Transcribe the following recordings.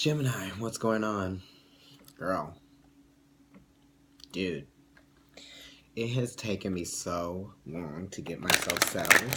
Gemini, what's going on? Girl, dude, it has taken me so long to get myself settled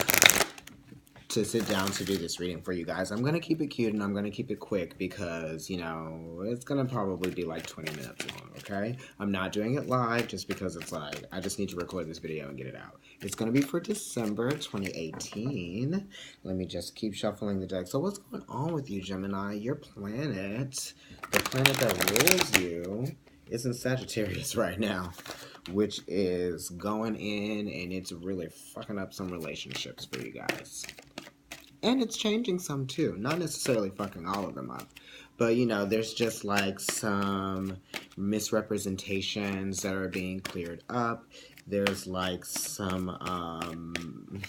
to sit down to do this reading for you guys. I'm going to keep it cute and I'm going to keep it quick because, it's going to probably be like 20 minutes long, okay? I'm not doing it live just because it's like, I just need to record this video and get it out. It's going to be for December 2018. Let me just keep shuffling the deck. So what's going on with you, Gemini? Your planet, the planet that rules you, is in Sagittarius right now, which is going in and it's really fucking up some relationships for you guys. And it's changing some too. Not necessarily fucking all of them up. But, there's just like some misrepresentations that are being cleared up. There's like some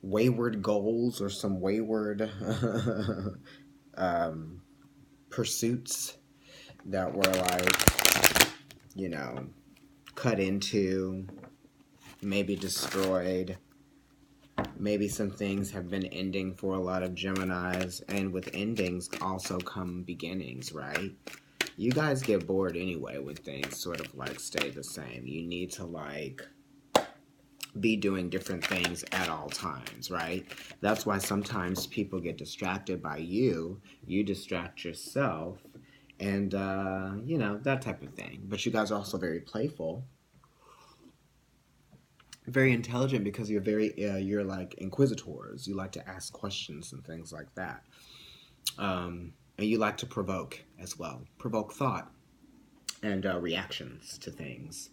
wayward goals or some wayward pursuits that were like, cut into, maybe destroyed. Maybe some things have been ending for a lot of Geminis, and with endings also come beginnings, right? You guys get bored anyway when things sort of like stay the same. You need to like be doing different things at all times, right? That's why sometimes people get distracted by you distract yourself, and that type of thing. But you guys are also very playful, very intelligent, because you're like inquisitors. You like to ask questions and things like that, and you like to provoke as well, provoke thought and reactions to things.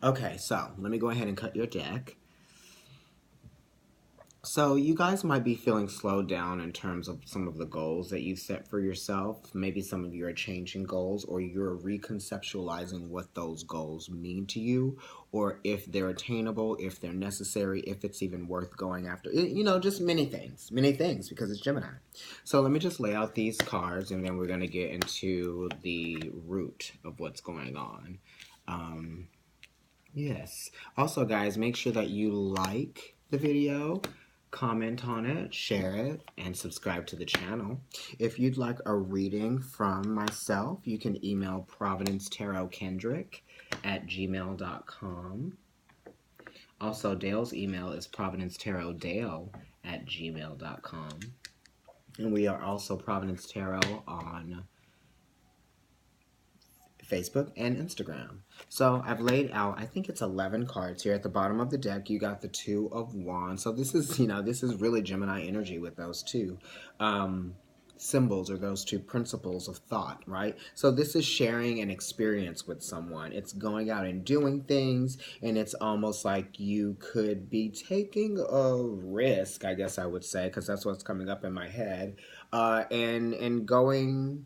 Okay, so let me go ahead and cut your deck. So you guys might be feeling slowed down in terms of some of the goals that you've set for yourself. Maybe some of you are changing goals, or you're reconceptualizing what those goals mean to you, or if they're attainable, if they're necessary, if it's even worth going after. Just many things, because it's Gemini. So let me just lay out these cards, and then we're going to get into the root of what's going on. Yes. Also, guys, make sure that you like the video, comment on it, share it, and subscribe to the channel. If you'd like a reading from myself, you can email providencetarotkendrick at gmail.com. Also, Dale's email is providencetarotdale at gmail.com. And we are also Providence Tarot on Facebook and Instagram. So I've laid out, I think it's 11 cards here. At the bottom of the deck, you got the Two of Wands. So this is, this is really Gemini energy with those two symbols, or those two principles of thought, right? So this is sharing an experience with someone. It's going out and doing things, and it's almost like you could be taking a risk, I guess I would say, because that's what's coming up in my head, and going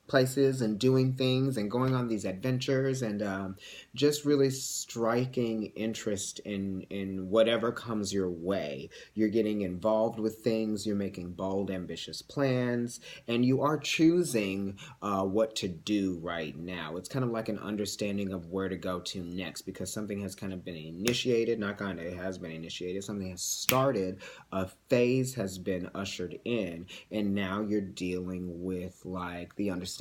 places and doing things and going on these adventures, and just really striking interest in whatever comes your way. You're getting involved with things, you're making bold, ambitious plans, and you are choosing what to do right now. It's kind of like an understanding of where to go to next, because something has kind of been initiated, not kind of, it has been initiated, something has started, a phase has been ushered in, and now you're dealing with like the understanding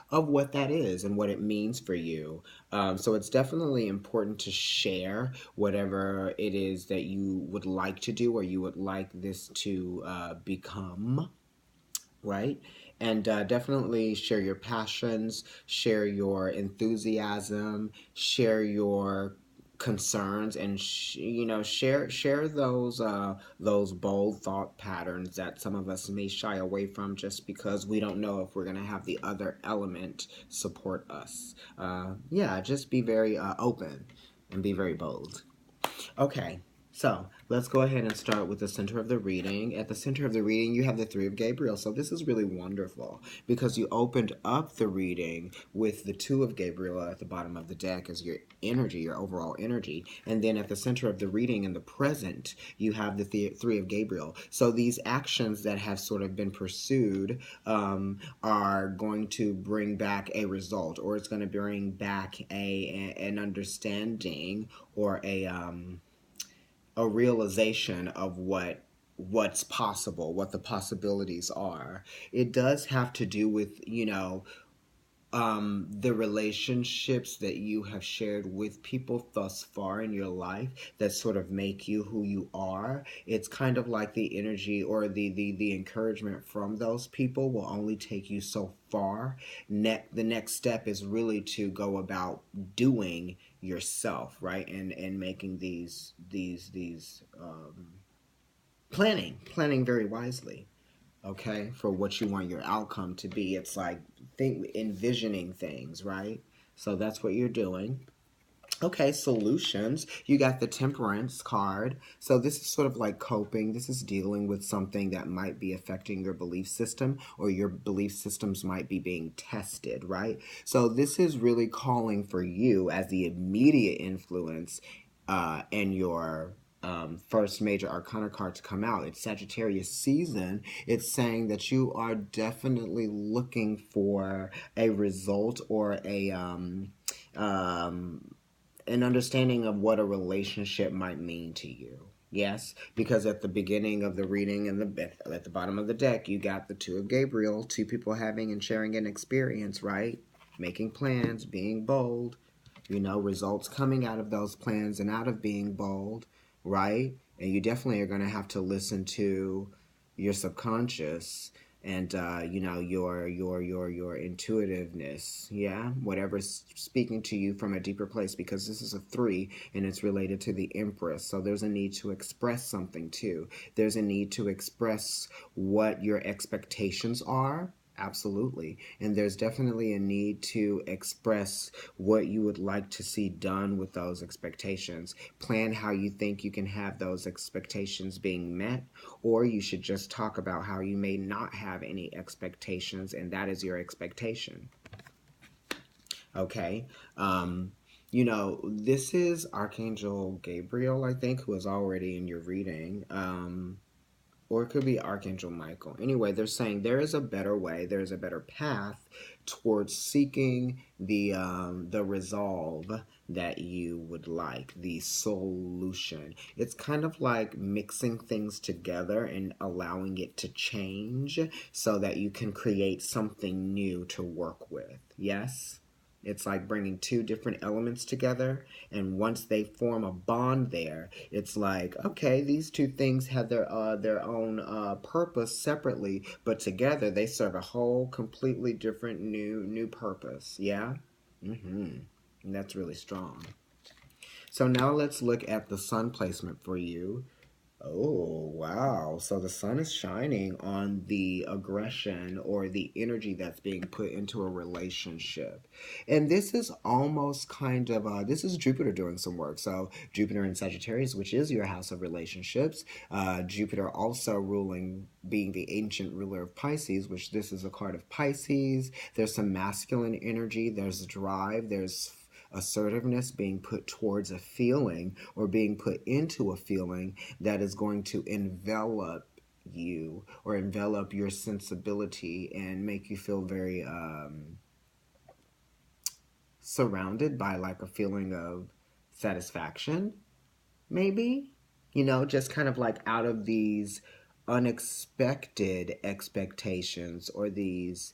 of what that is and what it means for you. So it's definitely important to share whatever it is that you would like to do, or you would like this to become, right? And definitely share your passions, share your enthusiasm, share your concerns, and share those bold thought patterns that some of us may shy away from, just because we don't know if we're going to have the other element support us. Just be very open and be very bold. Okay, so let's go ahead and start with the center of the reading. At the center of the reading, you have the Three of Gabriel. So this is really wonderful, because you opened up the reading with the Two of Gabriel at the bottom of the deck as your energy, your overall energy. And then at the center of the reading in the present, you have the Three of Gabriel. So these actions that have sort of been pursued are going to bring back a result, or it's going to bring back an understanding, or a realization of what's possible, what the possibilities are. It does have to do with, the relationships that you have shared with people thus far in your life that sort of make you who you are. It's kind of like the energy or the encouragement from those people will only take you so far. The next step is really to go about doing yourself, right? And making these planning very wisely, okay, for what you want your outcome to be. It's like envisioning things, right? So that's what you're doing. Okay, solutions. You got the temperance card. So this is sort of like coping. This is dealing with something that might be affecting your belief system, or your belief systems might be being tested, right? So this is really calling for you as the immediate influence and your first major arcana card to come out. It's Sagittarius season. It's saying that you are definitely looking for a result or um, an understanding of what a relationship might mean to you. Yes, because at the beginning of the reading and at the bottom of the deck, you got the Two of Gabriel, two people having and sharing an experience, right? Making plans, being bold, results coming out of those plans and out of being bold, right? And you definitely are going to have to listen to your subconscious and your intuitiveness, yeah, whatever's speaking to you from a deeper place, because this is a 3 and it's related to the Empress. So there's a need to express something too. There's a need to express what your expectations are. Absolutely. And there's definitely a need to express what you would like to see done with those expectations. Plan how you think you can have those expectations being met, or you should just talk about how you may not have any expectations, and that is your expectation. Okay. This is Archangel Gabriel, I think, who is already in your reading. Or it could be Archangel Michael. Anyway, they're saying there is a better way, there is a better path towards seeking the resolve that you would like, the solution. It's kind of like mixing things together and allowing it to change so that you can create something new to work with. Yes? It's like bringing two different elements together, and once they form a bond there, it's like, okay, these two things have their own purpose separately, but together they serve a whole completely different new purpose. Yeah, and that's really strong. So now let's look at the sun placement for you. Oh, wow. So the sun is shining on the aggression or the energy that's being put into a relationship. And this is almost kind of, this is Jupiter doing some work. So Jupiter in Sagittarius, which is your house of relationships. Jupiter also ruling, being the ancient ruler of Pisces, which this is a card of Pisces. There's some masculine energy. There's drive. There's assertiveness being put towards a feeling or being put into a feeling that is going to envelop you or envelop your sensibility and make you feel very surrounded by like a feeling of satisfaction, maybe, just kind of like out of these unexpected expectations or these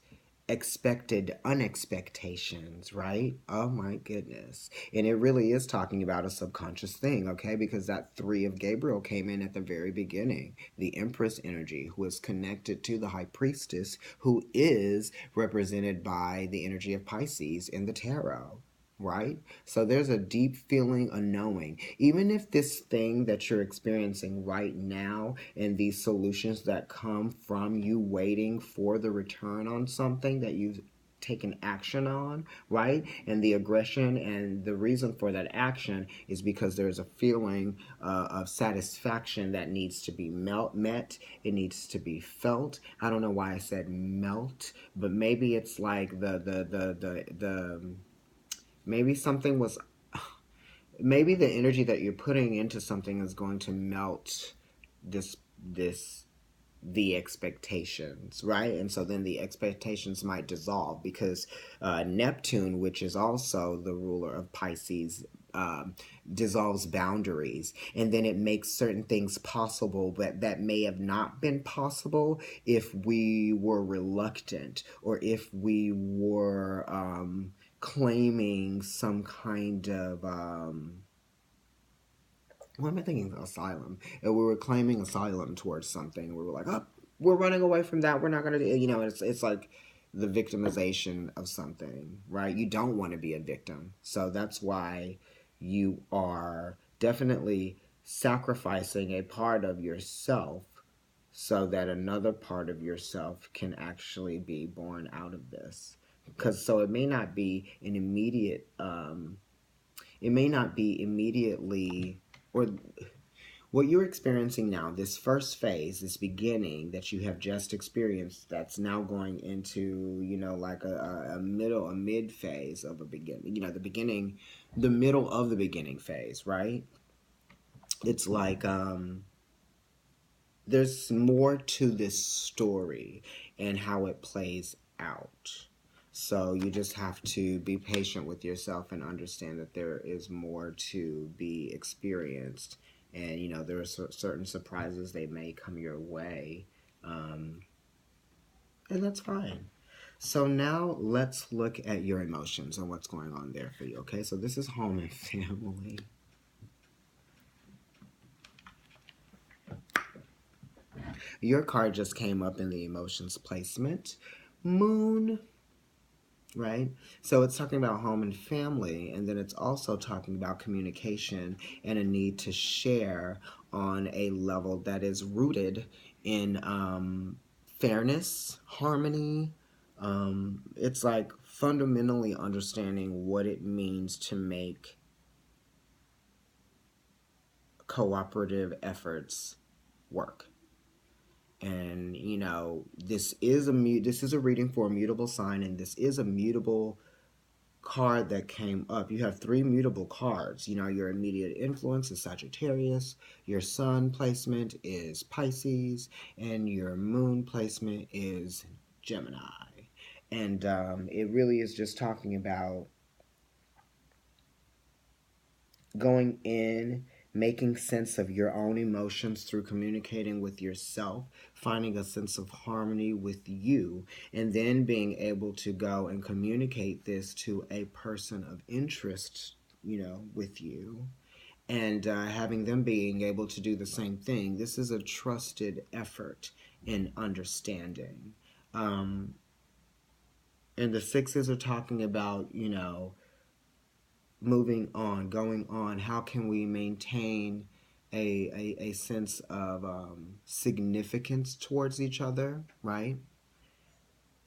expected unexpectations, right? Oh my goodness. And it really is talking about a subconscious thing, okay? Because that 3 of Gabriel came in at the very beginning. The Empress energy, who is connected to the High Priestess, who is represented by the energy of Pisces in the tarot, right? So there's a deep feeling, a knowing. Even if this thing that you're experiencing right now and these solutions that come from you waiting for the return on something that you've taken action on, right? And the aggression and the reason for that action is because there's a feeling of satisfaction that needs to be met. It needs to be felt. I don't know why I said melt, but maybe it's like the maybe something was, maybe the energy that you're putting into something is going to melt this the expectations, right? And so then the expectations might dissolve because Neptune, which is also the ruler of Pisces, dissolves boundaries, and then it makes certain things possible that may have not been possible if we were reluctant, or if we were claiming some kind of what am I thinking? Asylum. And we were claiming asylum towards something. We were like, oh, we're running away from that. We're not going to do, it's like the victimization of something, right? You don't want to be a victim. So that's why you are definitely sacrificing a part of yourself so that another part of yourself can actually be born out of this. Because so it may not be an immediate, it may not be immediately, or what you're experiencing now, this first phase, this beginning that you have just experienced, that's now going into, like a mid phase of a beginning, the middle of the beginning phase, right? It's like, there's more to this story and how it plays out. So you just have to be patient with yourself and understand that there is more to be experienced. And, there are certain surprises they may come your way. And that's fine. So now let's look at your emotions and what's going on there for you, okay? So this is home and family. Your card just came up in the emotions placement. Moon, right? So it's talking about home and family, and then it's also talking about communication and a need to share on a level that is rooted in fairness, harmony. It's like fundamentally understanding what it means to make cooperative efforts work. And this is a reading for a mutable sign, and this is a mutable card that came up. You have 3 mutable cards. Your immediate influence is Sagittarius, your sun placement is Pisces, and your moon placement is Gemini. And it really is just talking about going in, making sense of your own emotions through communicating with yourself, finding a sense of harmony with you, and then being able to go and communicate this to a person of interest, with you, and having them being able to do the same thing. This is a trusted effort in understanding. And the 6s are talking about, moving on, going on. How can we maintain a sense of significance towards each other, right?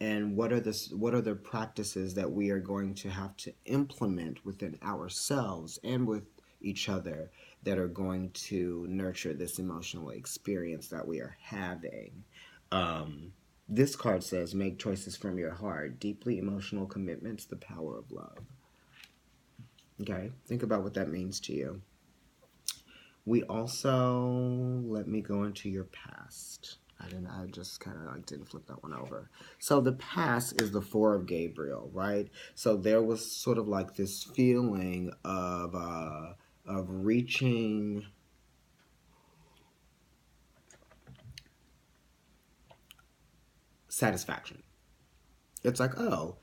And what are the practices that we are going to have to implement within ourselves and with each other that are going to nurture this emotional experience that we are having? This card says, make choices from your heart. Deeply emotional commitments, the power of love. Okay, think about what that means to you. We also, let me go into your past. I just kind of didn't flip that one over. So the past is the 4 of Gabriel, right? So there was sort of like this feeling of reaching satisfaction. It's like, oh,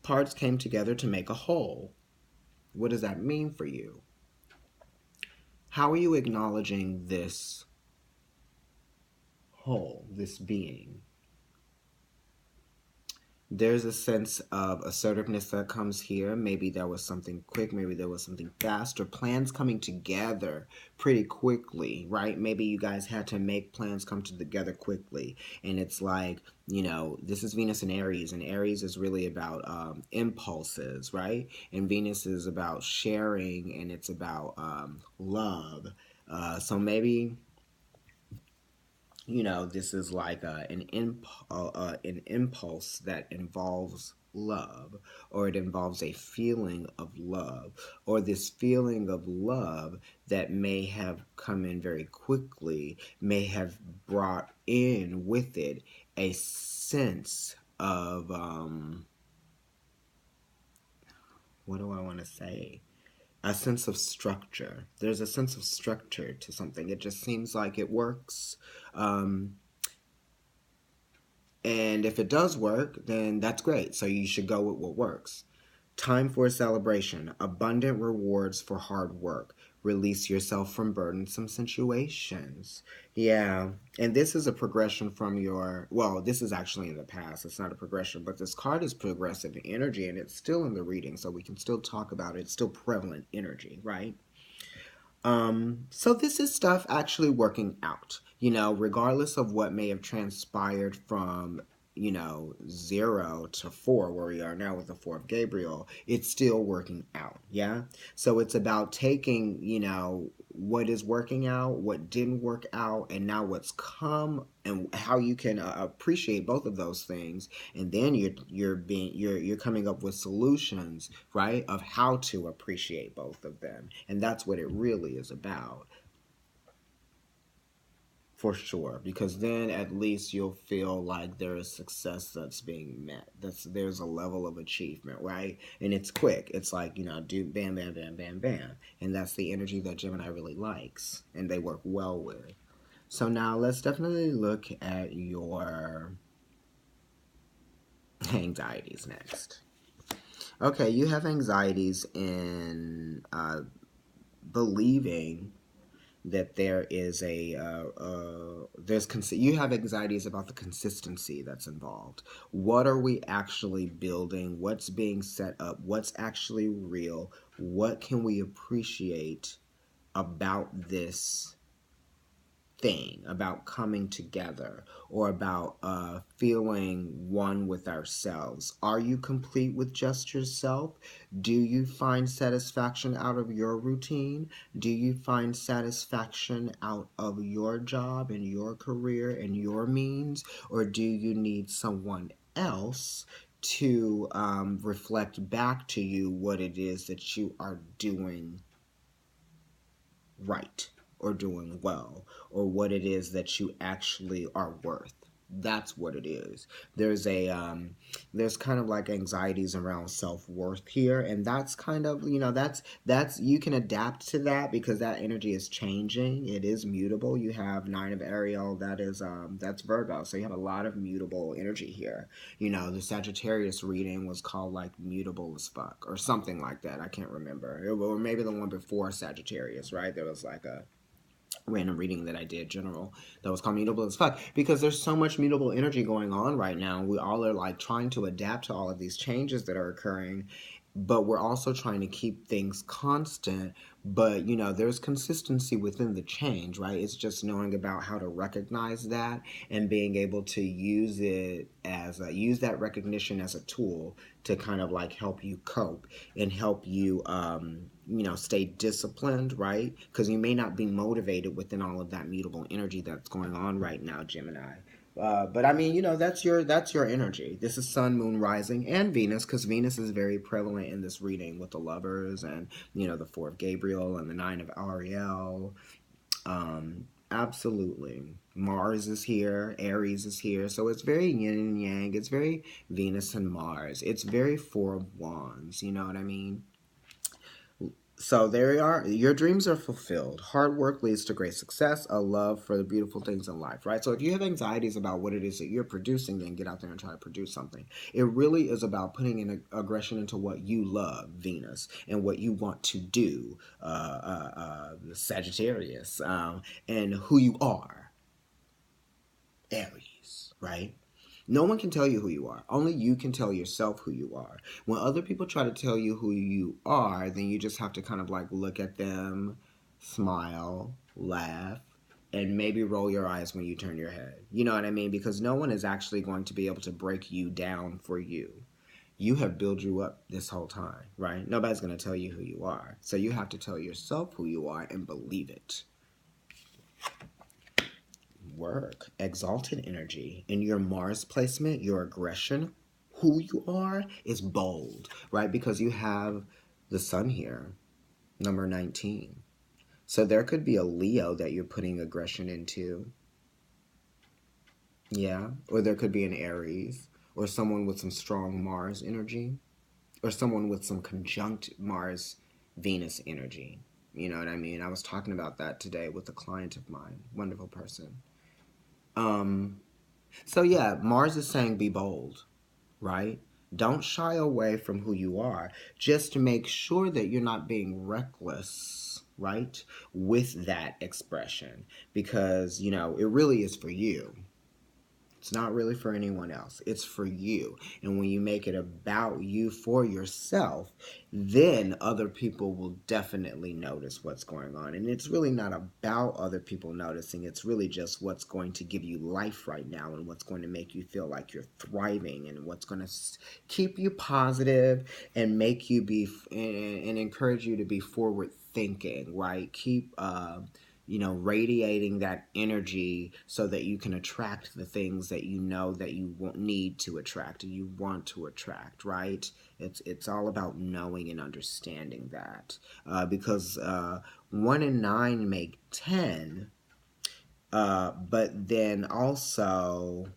parts came together to make a whole. What does that mean for you? How are you acknowledging this whole, this being? There's a sense of assertiveness that comes here. Maybe there was something quick, maybe there was something fast, or plans coming together pretty quickly, right? Maybe you guys had to make plans come together quickly. And it's like, this is Venus and Aries is really about impulses, right? And Venus is about sharing, and it's about love. So maybe this is like an impulse that involves love, or it involves a feeling of love, or this feeling of love that may have come in very quickly, may have brought in with it a sense of, what do I want to say? a sense of structure. There's a sense of structure to something. It just seems like it works. Um, and if it does work, then that's great. So you should go with what works. Time for a celebration. Abundant rewards for hard work. Release yourself from burdensome situations. Yeah. And this is a progression from your, well, this is actually in the past. It's not a progression, but this card is progressive energy and it's still in the reading. So we can still talk about it. It's still prevalent energy, right? So this is stuff actually working out, regardless of what may have transpired from, 0 to 4, where we are now with the 4 of Gabriel, it's still working out. Yeah. So it's about taking, what is working out, what didn't work out, and now what's come, and how you can appreciate both of those things, and then you're coming up with solutions, right, of how to appreciate both of them, and that's what it really is about, for sure, because then at least you'll feel like there is success that's being met. There's a level of achievement, right? And it's quick. It's like, do bam, bam, bam, bam, bam. And that's the energy that Gemini really likes and they work well with. So now let's definitely look at your anxieties next. Okay, you have anxieties in believing that there is you have anxieties about the consistency that's involved. What are we actually building? What's being set up? What's actually real? What can we appreciate about this thing, about coming together, or about feeling one with ourselves? Are you complete with just yourself? Do you find satisfaction out of your routine? Do you find satisfaction out of your job and your career and your means? Or do you need someone else to reflect back to you what it is that you are doing right, or doing well, or what it is that you actually are worth? That's what it is. There's kind of like anxieties around self-worth here, and that's kind of, that's you can adapt to that because that energy is changing. It is mutable. You have 9 of Ariel, that's Virgo, so you have a lot of mutable energy here. The Sagittarius reading was called like mutable as fuck or something like that. I can't remember. Or maybe the one before Sagittarius, right? There was like a random reading that I did, general, that was called mutable as fuck, because there's so much mutable energy going on right now. We all are like trying to adapt to all of these changes that are occurring, but we're also trying to keep things constant. But there's consistency within the change, right? It's just knowing about how to recognize that and being able to use use that recognition as a tool to kind of like help you cope and help you stay disciplined, right? Because you may not be motivated within all of that mutable energy that's going on right now, Gemini. But I mean, that's your energy. This is Sun, Moon, Rising, and Venus, because Venus is very prevalent in this reading with the Lovers and the 4 of Gabriel and the 9 of Ariel. Absolutely. Mars is here, Aries is here, so it's very yin and yang. It's very Venus and Mars. It's very 4 of Wands. You know what I mean? So there you are. Your dreams are fulfilled. Hard work leads to great success, a love for the beautiful things in life, right? So if you have anxieties about what it is that you're producing, then get out there and try to produce something. It really is about putting in aggression into what you love, Venus, and what you want to do, Sagittarius, and who you are, Aries, right? No one can tell you who you are. Only you can tell yourself who you are. When other people try to tell you who you are, then you just have to kind of like look at them, smile, laugh, and maybe roll your eyes when you turn your head. You know what I mean? Because no one is actually going to be able to break you down for you. You have built you up this whole time, right? Nobody's going to tell you who you are. So you have to tell yourself who you are and believe it. Work, exalted energy. In your Mars placement, your aggression, who you are, is bold, right? Because you have the Sun here, number 19. So there could be a Leo that you're putting aggression into. Yeah. Or there could be an Aries, or someone with some strong Mars energy, or someone with some conjunct Mars Venus energy. You know what I mean? I was talking about that today with a client of mine, wonderful person. Um, so yeah, Mars is saying be bold, right? Don't shy away from who you are. Just to make sure that you're not being reckless, right? With that expression. Because, it really is for you. It's not really for anyone else. It's for you. And when you make it about you for yourself, then other people will definitely notice what's going on. And it's really not about other people noticing. It's really just what's going to give you life right now and what's going to make you feel like you're thriving and what's going to keep you positive and make you be and encourage you to be forward thinking, right? Keep radiating that energy so that you can attract the things that you know that you need to attract and you want to attract, right? It's all about knowing and understanding that, because 1 and 9 make 10, but then also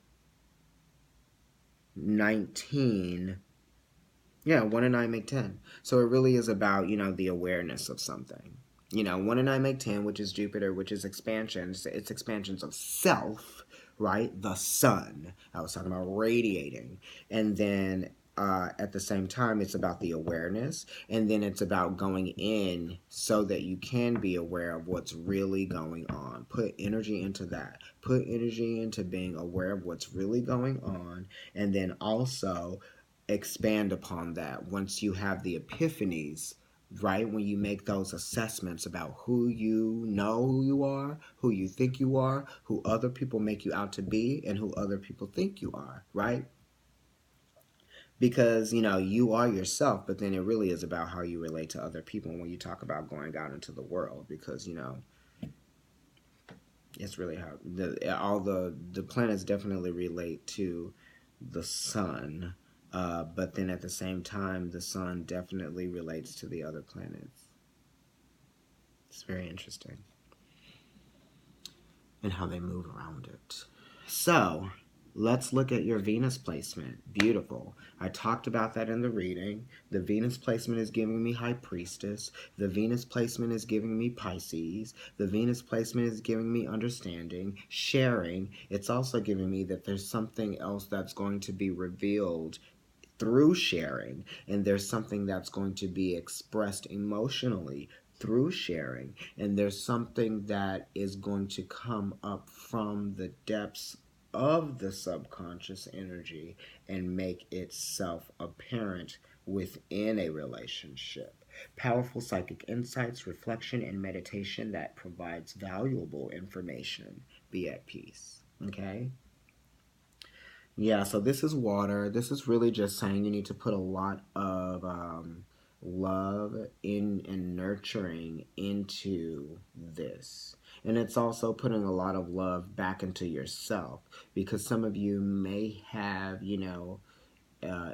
19. Yeah, 1 and 9 make 10. So it really is about, the awareness of something. 1 and 9 make 10, which is Jupiter, which is expansions. It's expansions of self, right? The sun. I was talking about radiating. And then at the same time, it's about the awareness. And then it's about going in so that you can be aware of what's really going on. Put energy into that. Put energy into being aware of what's really going on. And then also expand upon that once you have the epiphanies, right? When you make those assessments about who you know who you are, who you think you are, who other people make you out to be, and who other people think you are, right? Because, you are yourself, but then it really is about how you relate to other people when you talk about going out into the world, because, it's really how the planets definitely relate to the sun, but then at the same time, the sun definitely relates to the other planets. It's very interesting, and how they move around it. So, let's look at your Venus placement. Beautiful. I talked about that in the reading. The Venus placement is giving me High Priestess. The Venus placement is giving me Pisces. The Venus placement is giving me understanding, sharing. It's also giving me that there's something else that's going to be revealed through sharing, and there's something that's going to be expressed emotionally through sharing, and there's something that is going to come up from the depths of the subconscious energy and make itself apparent within a relationship. Powerful psychic insights, reflection, and meditation that provides valuable information. Be at peace. Okay? Yeah, so this is water. This is really just saying you need to put a lot of love in and nurturing into this. And it's also putting a lot of love back into yourself, because some of you may have,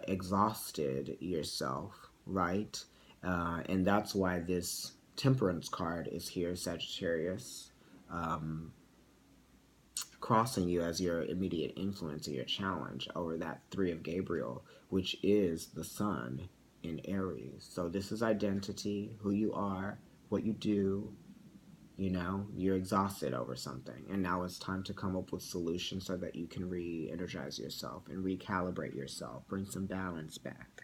exhausted yourself, right? And that's why this temperance card is here, Sagittarius. Um, Crossing you as your immediate influence or your challenge over that 3 of Gabriel, which is the sun in Aries. So this is identity, who you are, what you do. You're exhausted over something, and now it's time to come up with solutions so that you can re-energize yourself and recalibrate yourself, bring some balance back.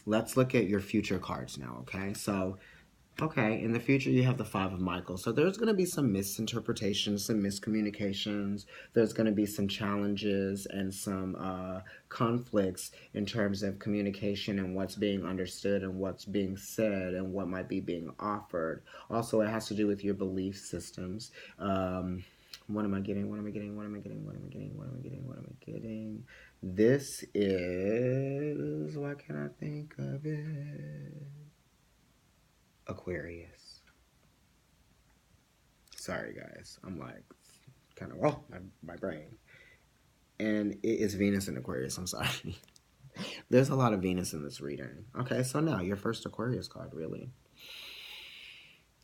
Let's look at your future cards now, okay? So okay, in the future you have the Five of Michael. So there's going to be some misinterpretations, some miscommunications. There's going to be some challenges and some conflicts in terms of communication and what's being understood and what's being said and what might be being offered. Also, it has to do with your belief systems. What am I getting? What am I getting? What am I getting? What am I getting? What am I getting? What am I getting? This is, why can't I think of it? Aquarius. Sorry, guys. I'm like kind of, my brain. And it is Venus in Aquarius. I'm sorry. There's a lot of Venus in this reading. Okay, so now your first Aquarius card, really.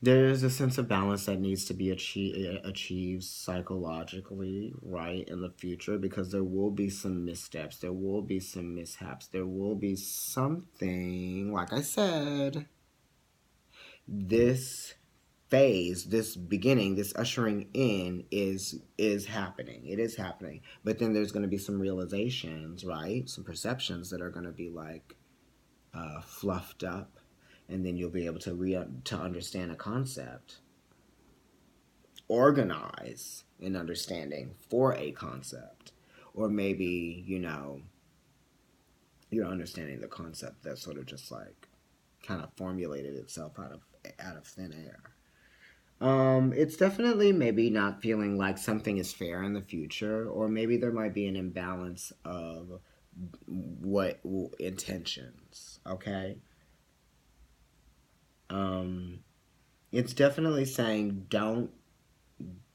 There's a sense of balance that needs to be achieved psychologically, right, in the future, because there will be some missteps, there will be some mishaps, there will be something, like I said, this phase, this beginning, this ushering in is happening. It is happening. But then there's going to be some realizations, right? Some perceptions that are going to be like fluffed up, and then you'll be able to understand a concept, organize an understanding for a concept, or maybe you're understanding the concept that sort of just like kind of formulated itself out of thin air. It's definitely maybe not feeling like something is fair in the future, or maybe there might be an imbalance of what intentions. Okay, um, it's definitely saying don't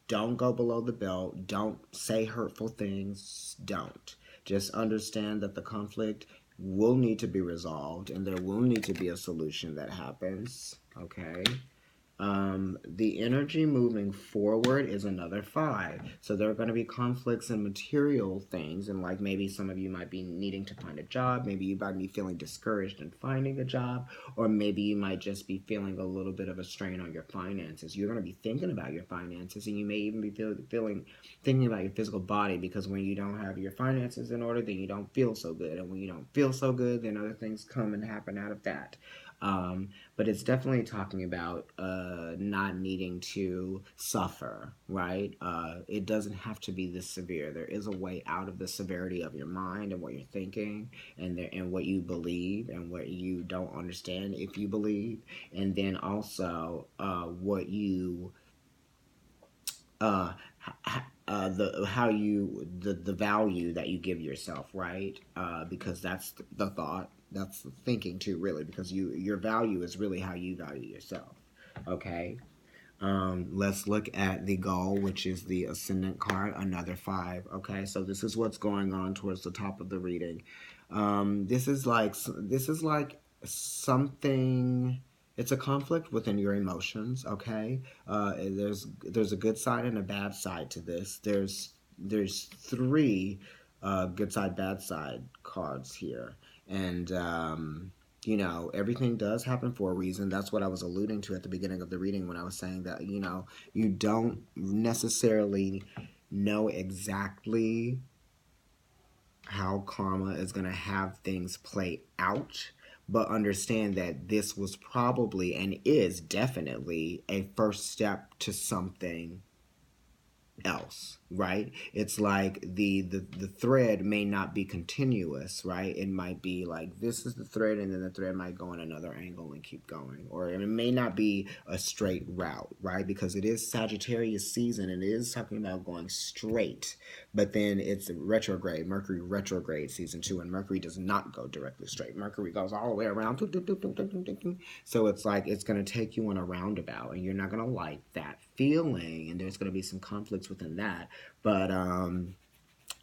go below the belt. Don't say hurtful things. Don't. Just understand that the conflict will need to be resolved, and there will need to be a solution that happens. Okay. The energy moving forward is another 5. So there are going to be conflicts in material things, and like maybe some of you might be needing to find a job, maybe you might be feeling discouraged in finding a job, or maybe you might just be feeling a little bit of a strain on your finances. You're going to be thinking about your finances, and you may even be thinking about your physical body, because when you don't have your finances in order, then you don't feel so good, and when you don't feel so good, then other things come and happen out of that. But it's definitely talking about not needing to suffer, right? It doesn't have to be this severe. There is a way out of the severity of your mind and what you're thinking, and what you believe and what you don't understand if you believe, and then also what you uh, the value that you give yourself, right? Because that's the thought, that's the thinking too, really, because your value is really how you value yourself. Okay. Let's look at the goal, which is the ascendant card, another 5. Okay, so this is what's going on towards the top of the reading. This is like something. It's a conflict within your emotions. Okay, there's a good side and a bad side to this. There's 3 good side, bad side cards here, and everything does happen for a reason. That's what I was alluding to at the beginning of the reading when I was saying that, you don't necessarily know exactly how karma is going to have things play out, but understand that this was probably and is definitely a first step to something else, right? It's like the thread may not be continuous, right? It might be like this is the thread, and then the thread might go in another angle and keep going, or it may not be a straight route, right? Because it is Sagittarius season and it is talking about going straight, but then it's retrograde, Mercury retrograde season too, and Mercury does not go directly straight. Mercury goes all the way around. So it's like it's going to take you on a roundabout, and you're not going to like that feeling, and there's going to be some conflicts within that. But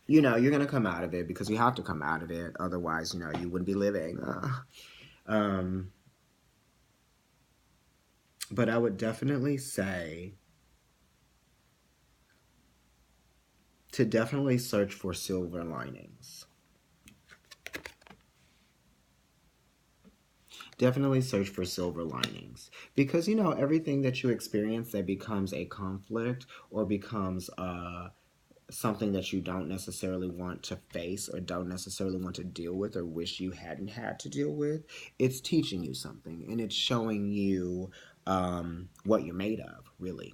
you're going to come out of it, because you have to come out of it. Otherwise, you wouldn't be living. Um, but I would definitely say to definitely search for silver linings. Definitely search for silver linings, because everything that you experience that becomes a conflict or becomes something that you don't necessarily want to face or don't necessarily want to deal with or wish you hadn't had to deal with, it's teaching you something, and it's showing you what you're made of, really.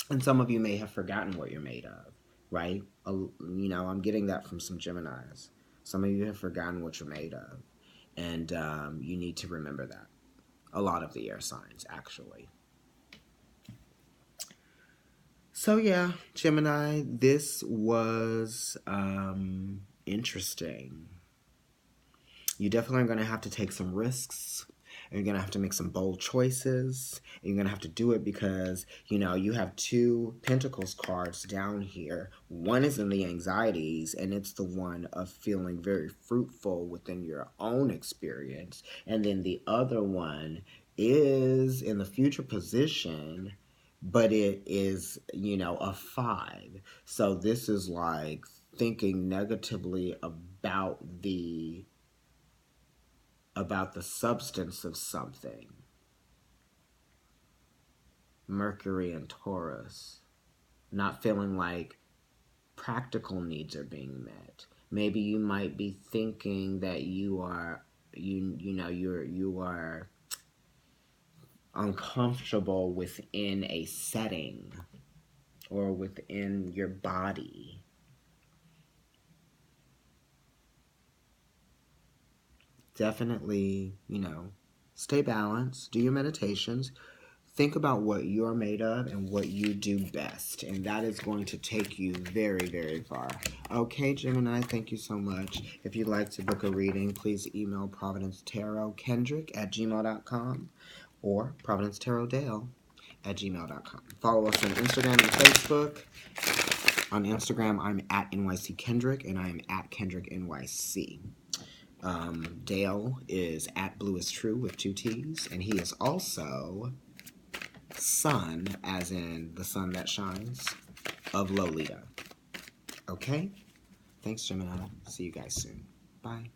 And some of you may have forgotten what you're made of, right? I'm getting that from some Geminis. Some of you have forgotten what you're made of, and you need to remember that. A lot of the air signs, actually. So yeah, Gemini, this was interesting. You definitely are going to have to take some risks. You're going to have to make some bold choices. You're going to have to do it because, you have 2 Pentacles cards down here. One is in the anxieties, and it's the one of feeling very fruitful within your own experience. And then the other one is in the future position, but it is, a 5. So this is like thinking negatively about the substance of something. Mercury and Taurus. Not feeling like practical needs are being met. Maybe you might be thinking that you are uncomfortable within a setting or within your body. Definitely, stay balanced, do your meditations, think about what you're made of and what you do best, and that is going to take you very, very far. Okay, Gemini, thank you so much. If you'd like to book a reading, please email providencetarotkendrick at gmail.com or providencetarotdale at gmail.com. Follow us on Instagram and Facebook. On Instagram, I'm at NYC Kendrick, and I am at Kendrick NYC. Dale is at Blue is True with 2 T's, and he is also sun, as in the sun that shines, of Lolita. Okay? Thanks, Gemini. See you guys soon. Bye.